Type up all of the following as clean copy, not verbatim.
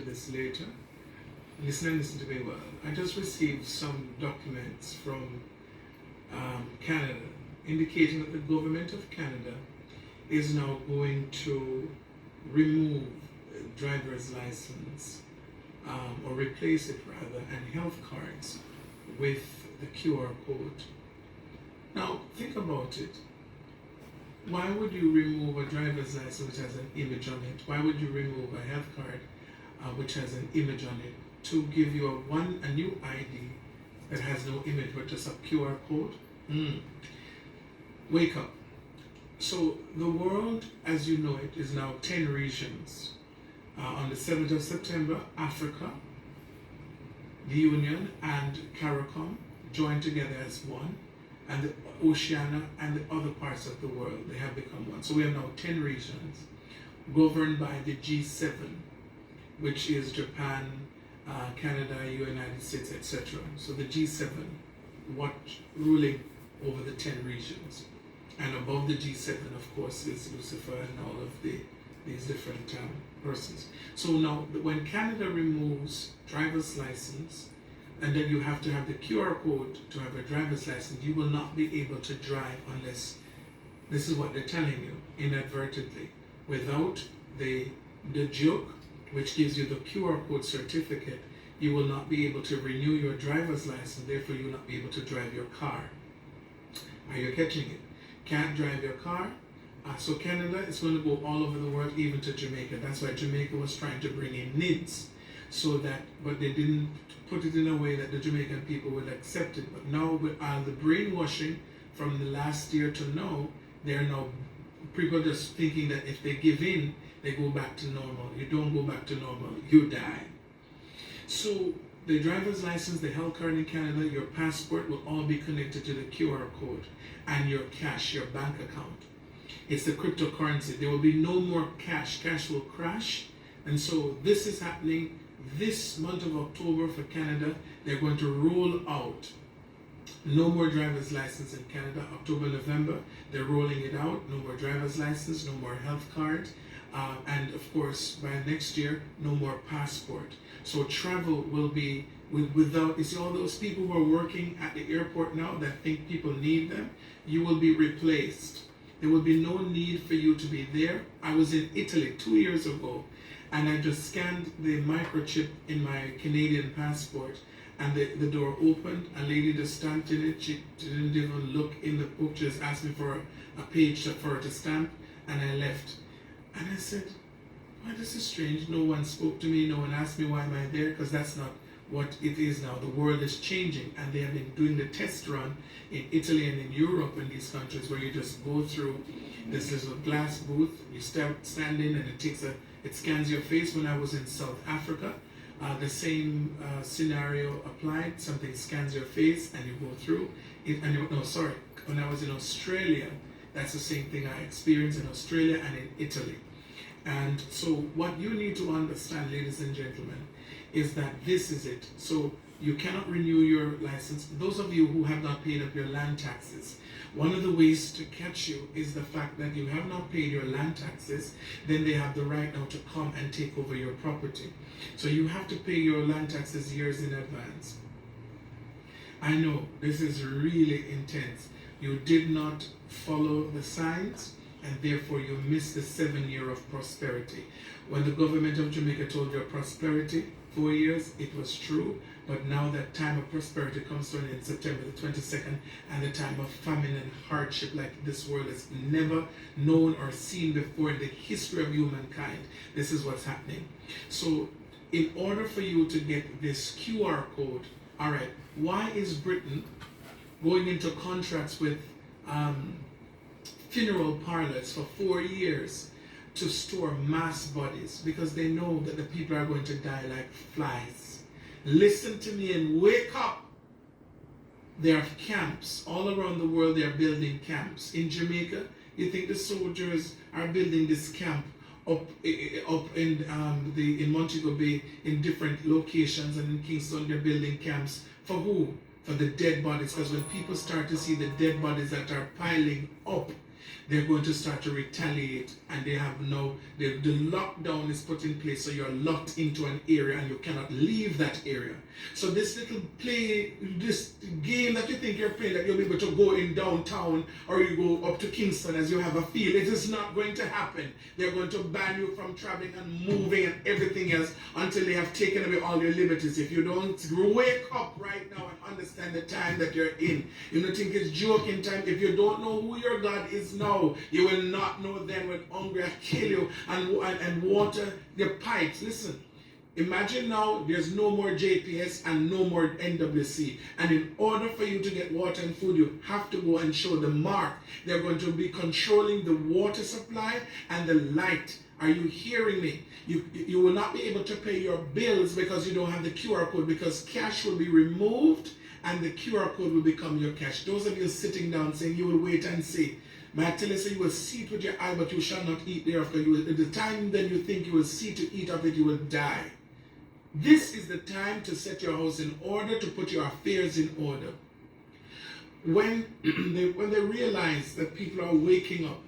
this later. Listen to me well. I just received some documents from Canada indicating that the government of Canada is now going to remove driver's license or replace it rather, and health cards with the QR code. Now think about it. Why would you remove a driver's license which has an image on it? Why would you remove a health card which has an image on it to give you a new ID that has no image but just a QR code? Wake up. So the world as you know it is now 10 regions. On the 7th of September, Africa, the Union and CARICOM joined together as one, and the Oceania and the other parts of the world, they have become one. So we have now 10 regions governed by the G7, which is Japan, Canada, United States, etc. So the G7 ruling over the 10 regions. And above the G7, of course, is Lucifer and all of these different persons. So now, when Canada removes driver's license, and then you have to have the QR code to have a driver's license, you will not be able to drive unless, this is what they're telling you, inadvertently, without the joke, which gives you the QR code certificate, you will not be able to renew your driver's license, therefore you will not be able to drive your car. Are you catching it? Can't drive your car. So Canada is going to go all over the world, even to Jamaica. That's why Jamaica was trying to bring in NIDS, but they didn't put it in a way that the Jamaican people would accept it. But now with all the brainwashing from the last year to now, they're now people just thinking that if they give in, they go back to normal. You don't go back to normal, you die. So the driver's license, the health card in Canada, your passport will all be connected to the QR code and your cash, your bank account. It's the cryptocurrency. There will be no more cash. Cash will crash. And so this is happening this month of October for Canada. They're going to roll out no more driver's license in Canada. October, November, they're rolling it out. No more driver's license, no more health card. And of course, by next year, no more passport. So travel will be without, you see all those people who are working at the airport now that think people need them, you will be replaced. There will be no need for you to be there. I was in Italy 2 years ago, and I just scanned the microchip in my Canadian passport, and the door opened. A lady just stamped in it. She didn't even look in the book, just asked me for a page for her to stamp, and I left. And I said, why, this is strange. No one spoke to me. No one asked me why am I there, because that's not what it is now. The world is changing, and they have been doing the test run in Italy and in Europe and these countries where you just go through this little glass booth, you stand in, and it scans your face. When I was in South Africa, the same scenario applied. Something scans your face and you go through it. When I was in Australia, that's the same thing I experienced in Australia and in Italy. And so what you need to understand, ladies and gentlemen, is that this is it. So you cannot renew your license. Those of you who have not paid up your land taxes, one of the ways to catch you is the fact that you have not paid your land taxes. Then they have the right now to come and take over your property. So you have to pay your land taxes years in advance. I know this is really intense. You did not follow the signs, and therefore you missed the 7 year of prosperity. When the government of Jamaica told you prosperity, 4 years, it was true, but now that time of prosperity comes to an end, September the 22nd, and the time of famine and hardship like this world has never known or seen before in the history of humankind. This is what's happening. So in order for you to get this QR code, all right, why is Britain going into contracts with funeral parlors for 4 years to store mass bodies? Because they know that the people are going to die like flies. Listen to me and wake up. There are camps all around the world. They are building camps. In Jamaica, you think the soldiers are building this camp up in Montego Bay in different locations, and in Kingston they're building camps for who? For the dead bodies. Because when people start to see the dead bodies that are piling up, they're going to start to retaliate, and they have now, the lockdown is put in place, so you're locked into an area and you cannot leave that area. So this little this game that you think you're playing, that you'll be able to go in downtown or you go up to Kingston as you have a field, it is not going to happen. They're going to ban you from traveling and moving and everything else until they have taken away all your liberties. If you don't wake up right now and understand the time that you're in, you don't think it's joking time. If you don't know who your God is now, you will not know then when hunger kill you and water the pipes. Listen, imagine now there's no more JPS and no more NWC. And in order for you to get water and food, you have to go and show the mark. They're going to be controlling the water supply and the light. Are you hearing me? You will not be able to pay your bills because you don't have the QR code, because cash will be removed and the QR code will become your cash. Those of you sitting down saying you will wait and see, may I tell you, so you will see it with your eye, but you shall not eat thereafter. At the time then you think you will see to eat of it, you will die. This is the time to set your house in order, to put your affairs in order. When they realize that people are waking up,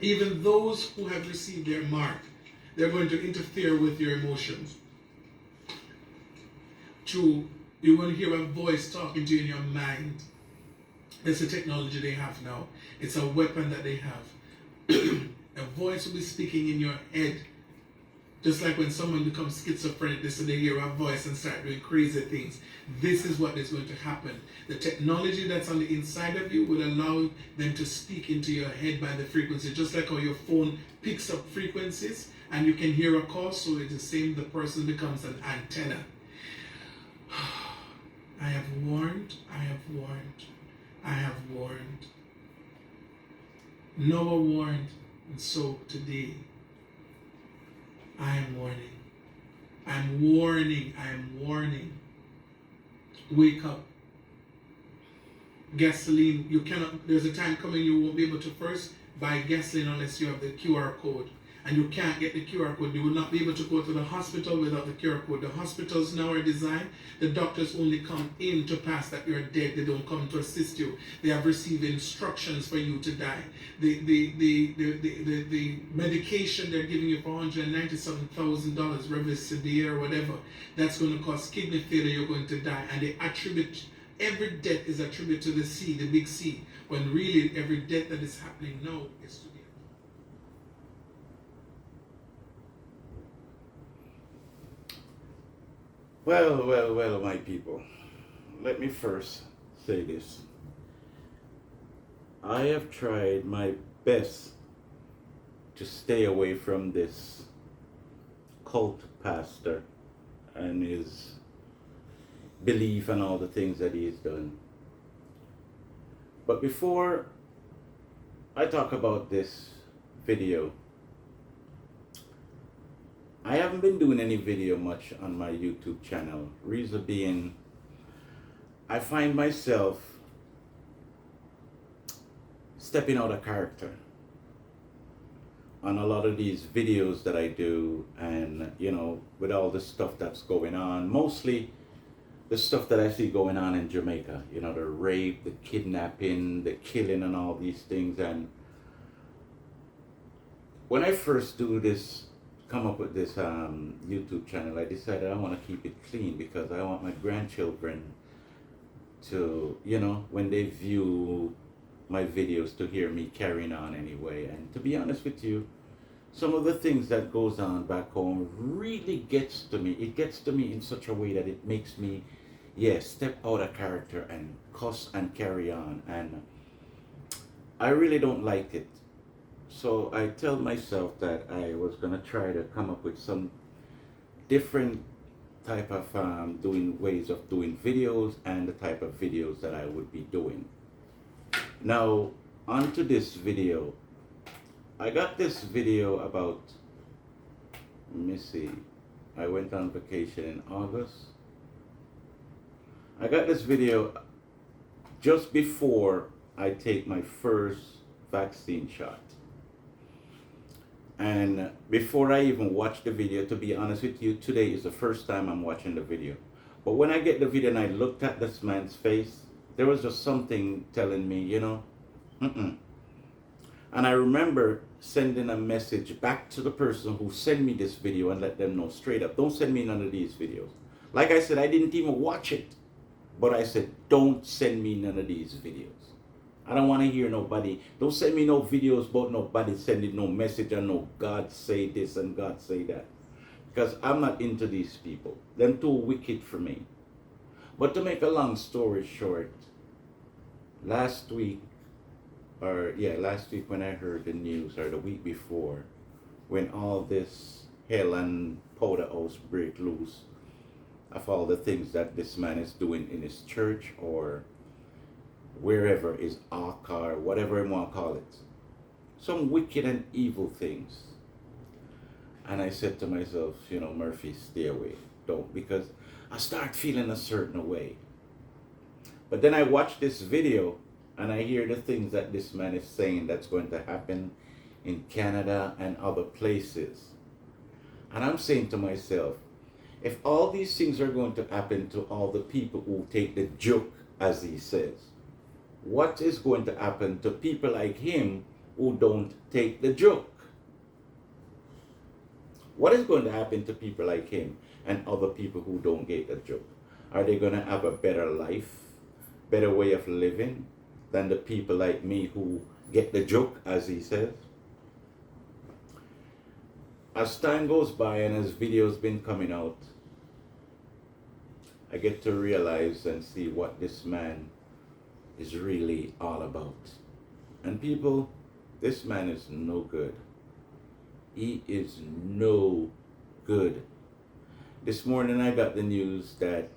even those who have received their mark, they're going to interfere with your emotions. You will hear a voice talking to you in your mind. It's a technology they have now. It's a weapon that they have. A voice will be speaking in your head. Just like when someone becomes schizophrenic, they hear a voice and start doing crazy things. This is what is going to happen. The technology that's on the inside of you will allow them to speak into your head by the frequency. Just like how your phone picks up frequencies and you can hear a call, so it's the same, the person becomes an antenna. I have warned, I have warned, I have warned. Noah warned, and so today, I am warning. I'm warning. I am warning. Wake up. Gasoline, you cannot, there's a time coming you won't be able to first buy gasoline unless you have the QR code. And you can't get the QR code. You will not be able to go to the hospital without the QR code. The hospitals now are designed, the doctors only come in to pass that you're dead. They don't come to assist you. They have received instructions for you to die. The medication they're giving you for $197,000, Remdesivir or whatever, that's going to cause kidney failure, you're going to die. And they attribute, every death is attributed to the C, the big C, when really every death that is happening now is to Well, my people. Let me first say this. I have tried my best to stay away from this cult pastor and his belief and all the things that he has done. But before I talk about this video, I haven't been doing any video much on my YouTube channel. Reason being, I find myself stepping out of character on a lot of these videos that I do, and with all the stuff that's going on, mostly the stuff that I see going on in Jamaica, the rape, the kidnapping, the killing and all these things. And when I first come up with this YouTube channel, I decided I want to keep it clean because I want my grandchildren to, when they view my videos, to hear me carrying on anyway. And to be honest with you, some of the things that goes on back home really gets to me. It gets to me in such a way that it makes me, step out of character and cuss and carry on. And I really don't like it. So I tell myself that I was going to try to come up with some different type of ways of doing videos and the type of videos that I would be doing. Now, onto this video. I got this video about, let me see, I went on vacation in August. I got this video just before I take my first vaccine shot. And before I even watch the video, to be honest with you, today is the first time I'm watching the video. But when I get the video and I looked at this man's face, there was just something telling me, And I remember sending a message back to the person who sent me this video and let them know straight up, don't send me none of these videos. Like I said, I didn't even watch it. But I said, don't send me none of these videos. I don't want to hear nobody. Don't send me no videos about nobody sending no message and no God say this and God say that. Because I'm not into these people. They're too wicked for me. But to make a long story short, last week when I heard the news, or the week before, when all this hell and powder house break loose of all the things that this man is doing in his church or wherever, his ark or whatever you want to call it, some wicked and evil things. And I said to myself, Murphy, stay away, don't, because I start feeling a certain way. But then I watch this video and I hear the things that this man is saying that's going to happen in Canada and other places. And I'm saying to myself, if all these things are going to happen to all the people who take the joke, as he says, what is going to happen to people like him who don't take the joke? What is going to happen to people like him and other people who don't get the joke? Are they going to have a better life, better way of living than the people like me who get the joke, as he says? As time goes by and as videos been coming out, I get to realize and see what this man is really all about. And people, this man is no good. He is no good. This morning I got the news that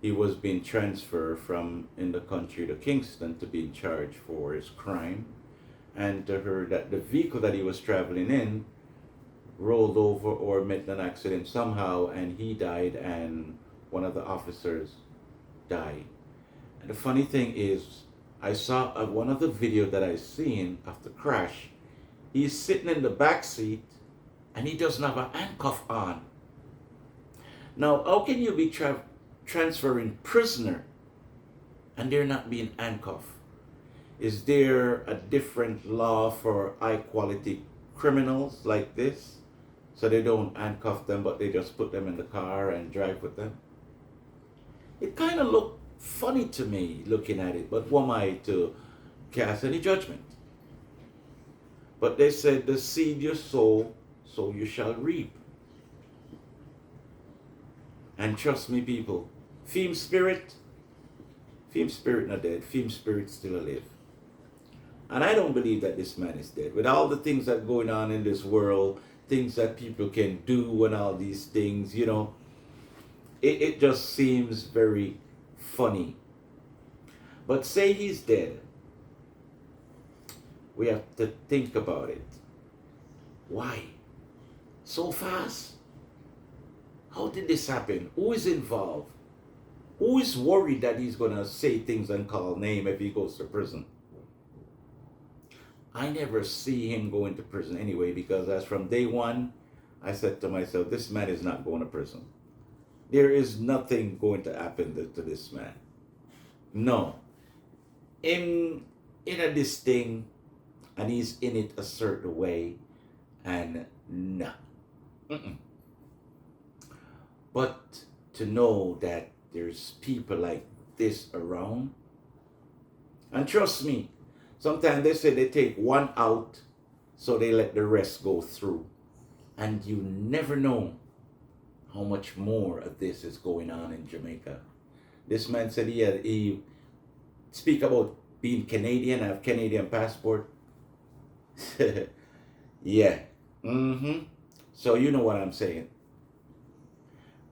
he was being transferred from in the country to Kingston to be in charge for his crime, and to hear that the vehicle that he was traveling in rolled over or met an accident somehow, and he died and one of the officers died. And the funny thing is, I saw one of the video that I seen of the crash. He's sitting in the back seat and he doesn't have a handcuff on. Now, how can you be transferring prisoner and they're not being handcuffed? Is there a different law for high quality criminals like this, so they don't handcuff them but they just put them in the car and drive with them? It kind of looked funny to me looking at it, but who am I to cast any judgment? But they said, the seed you sow, so you shall reap. And trust me, people, Feme spirit not dead, Feme spirit still alive. And I don't believe that this man is dead. With all the things that are going on in this world, things that people can do and all these things, it just seems very funny. But say he's dead, we have to think about it. Why? So fast? How did this happen? Who is involved? Who is worried that he's going to say things and call name if he goes to prison? I never see him going to prison anyway, because as from day one, I said to myself, this man is not going to prison. There is nothing going to happen to this man. No. In this thing, and he's in it a certain way, and no. But to know that there's people like this around, and trust me, sometimes they say they take one out, so they let the rest go through. And you never know how much more of this is going on in Jamaica. This man said he speak about being Canadian, have Canadian passport. Yeah. So you know what I'm saying.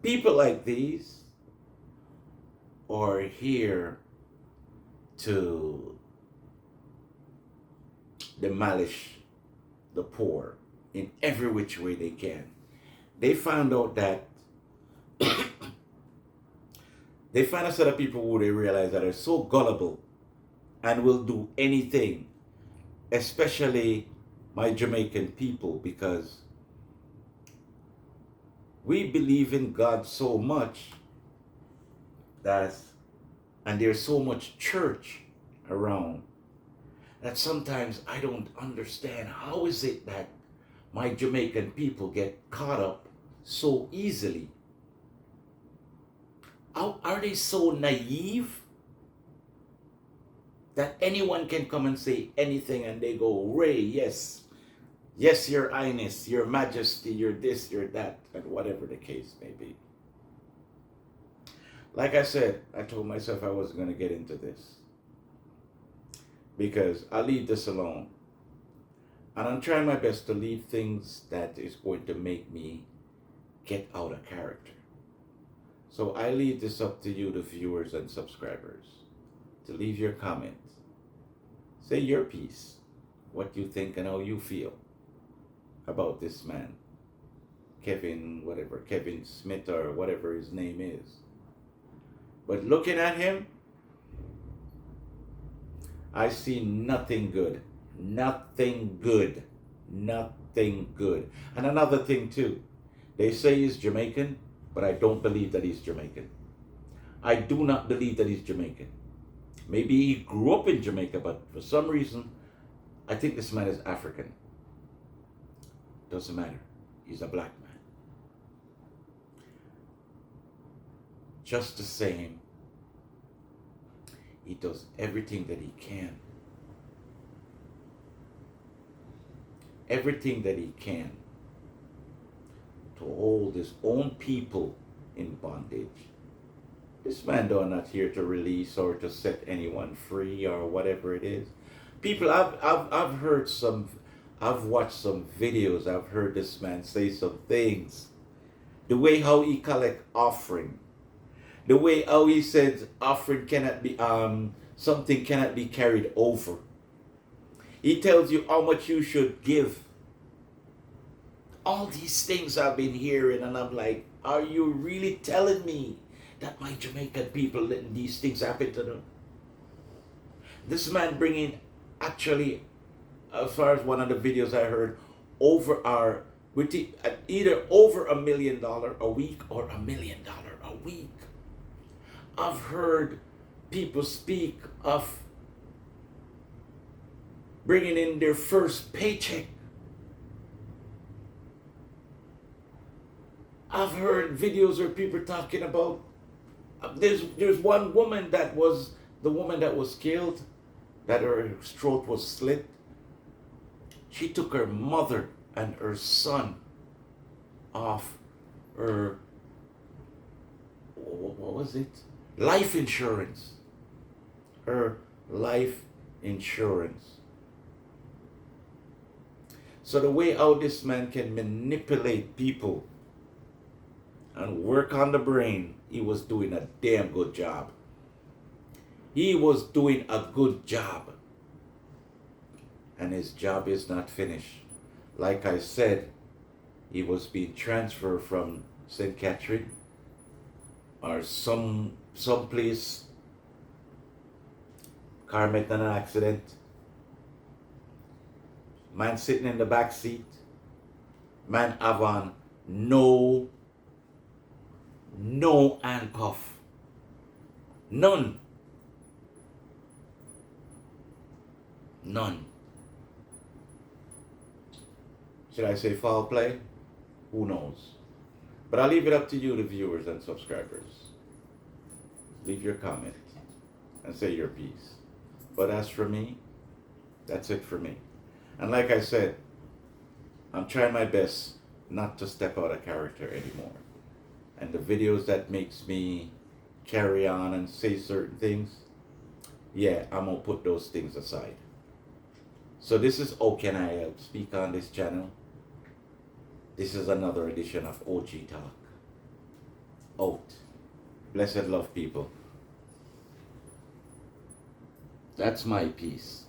People like these are here to demolish the poor in every which way they can. They found out that they find a set of people who they realize that are so gullible and will do anything, especially my Jamaican people, because we believe in God so much that, and there's so much church around, that sometimes I don't understand. How is it that my Jamaican people get caught up so easily? How are they so naive that anyone can come and say anything and they go, Ray, yes, yes, your highness, your majesty, you're this, you're that, and whatever the case may be. Like I said, I told myself I wasn't going to get into this because I'll leave this alone. And I'm trying my best to leave things that is going to make me get out of character. So I leave this up to you, the viewers and subscribers, to leave your comments. Say your piece, what you think and how you feel about this man, Kevin Smith or whatever his name is. But looking at him, I see nothing good. Nothing good. Nothing good. And another thing too, they say he's Jamaican, but I don't believe that he's Jamaican. I do not believe that he's Jamaican. Maybe he grew up in Jamaica, but for some reason, I think this man is African. Doesn't matter. He's a black man. Just the same, he does everything that he can. Everything that he can to hold his own people in bondage. This man is not here to release or to set anyone free or whatever it is. People, I've heard some, I've watched some videos, I've heard this man say some things. The way how he collect offering. The way how he says offering cannot be, something cannot be carried over. He tells you how much you should give. All these things I've been hearing and I'm like, are you really telling me that my Jamaican people letting these things happen to them? This man bringing, actually, as far as one of the videos I heard, either over $1 million a week or $1 million a week. I've heard people speak of bringing in their first paycheck. I've heard videos where people talking about, there's one woman that was, the woman that was killed, that her throat was slit. She took her mother and her son off her, what was it? Life insurance. Her life insurance. So the way how this man can manipulate people and work on the brain, he was doing a damn good job. He was doing a good job. And his job is not finished. Like I said, he was being transferred from St. Catherine or some place. Car met in an accident. Man sitting in the back seat. Man have on no handcuff. None. Should I say foul play? Who knows? But I'll leave it up to you, the viewers and subscribers. Leave your comment and say your piece. But as for me, that's it for me. And like I said, I'm trying my best not to step out of character anymore. And the videos that makes me carry on and say certain things, yeah, I'm gonna put those things aside. So this is How Can I Help Speak on this channel. This is another edition of OG Talk. Out. Blessed love, people. That's my piece.